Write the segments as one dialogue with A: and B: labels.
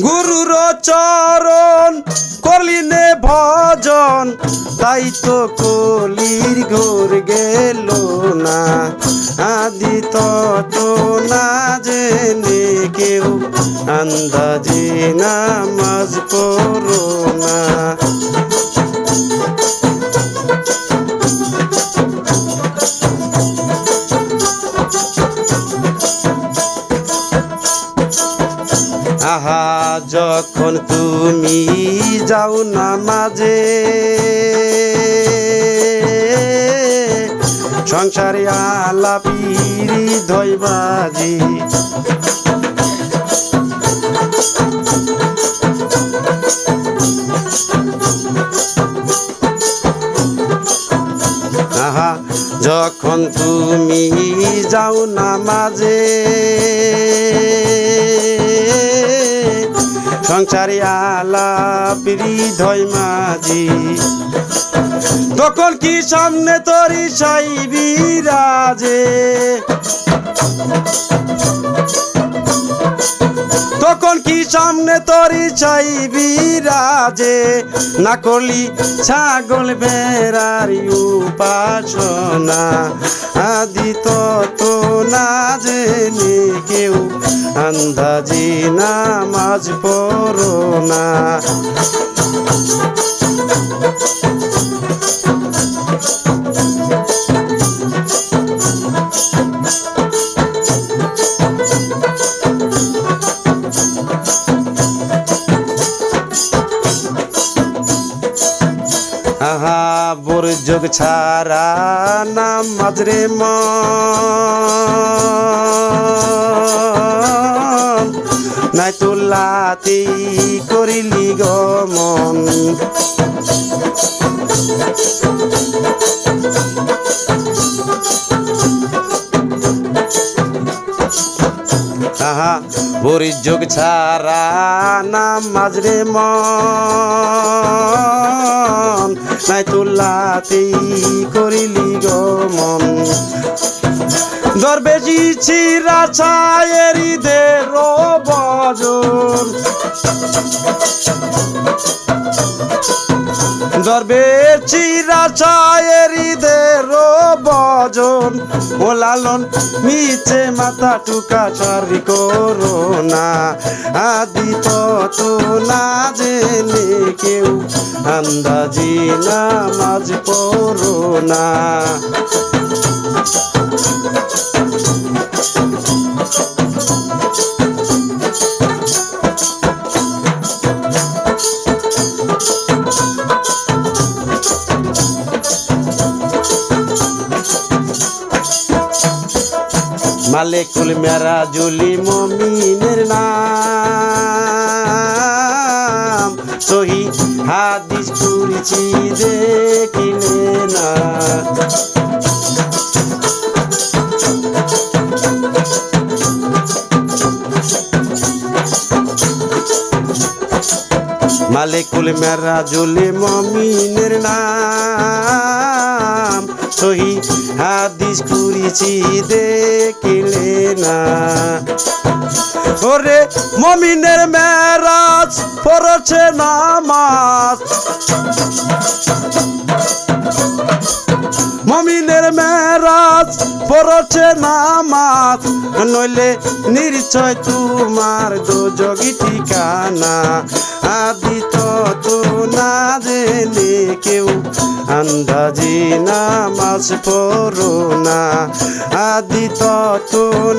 A: গুরুর চরণ করলিনে ভজন, তাই তো কলির ঘোর গেল না। আদি তত না জেনে কেউ আন্দাজে নামাজ পড়ো না। আহা যখন তুমি যাও নামাজে, সংসারে আলাপির ধৈবাজি। আহা যখন তুমি যাও নামাজে, সংসারে আলাপির ধৈমাজি। তখন কি সামনে তরি সাই বিরাজে, তখন কি সামনে তরি চাই বিরাজে। না করলি ছাগল বেড়ার উপাসনা, আদি তত না জেনে কেউ আন্দাজি নামাজ পড়ো না। আহা বোর যোগ ছাড়া নামাজ রে মন, নাই তোলাতি করিলি গমন। আহা বোর যোগ ছাড়া নামাজ রে মন, নাই তোলাতি করিলি গমন। দরবেশি ছিরা ছায়েরি দের বজন, দরবেশি ছায়েরি দের বজন। ও লালন মিছে মাথা টুকা সারি করো না, আদি তত না জেনে কেউ আন্দাজি নামাজ পড়ো না। মালিকুল মেরাজুলি মুমিনের নাম, সহি হাদিস করেছি দেখিলে না। মালিকুল মেরাজুলি মুমিনের নাম, সহি হাদিস করেছি দেখিলে না। ওরে মুমিনের মেরাজ পড়ছে নামাজ, মুমিনের মেরাজ পড়ছে নামাজ। নইলে নিশ্চয় তোমার দোজগী ঠিকানা, আদি তত না জেনে কেউ আন্দাজি নামাজ পড়ো না। আদি তত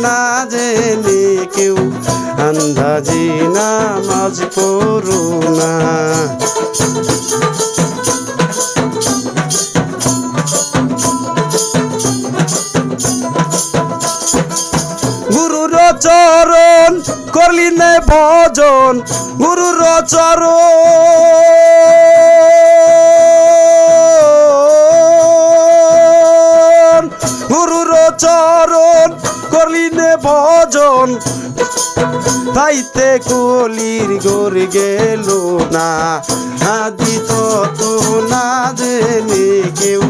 A: না জেনে কেউ আন্দাজি নামাজ পড়ো না। গুরুর চরণ করলি নে ভজন, গুরুর চরণ, গুরুর চরণ করলি নে ভজন, তাইতে কলির গোর গেল না। আদি তত না জেনে কেউ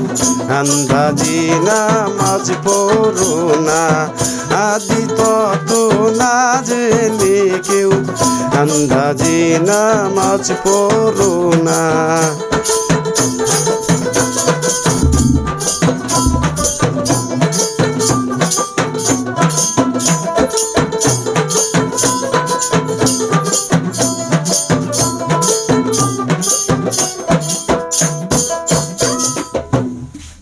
A: আন্দাজি নামাজ পড়ো না। আদি তত না জেনে কেউ আন্দাজি নামাজ পড়ো না।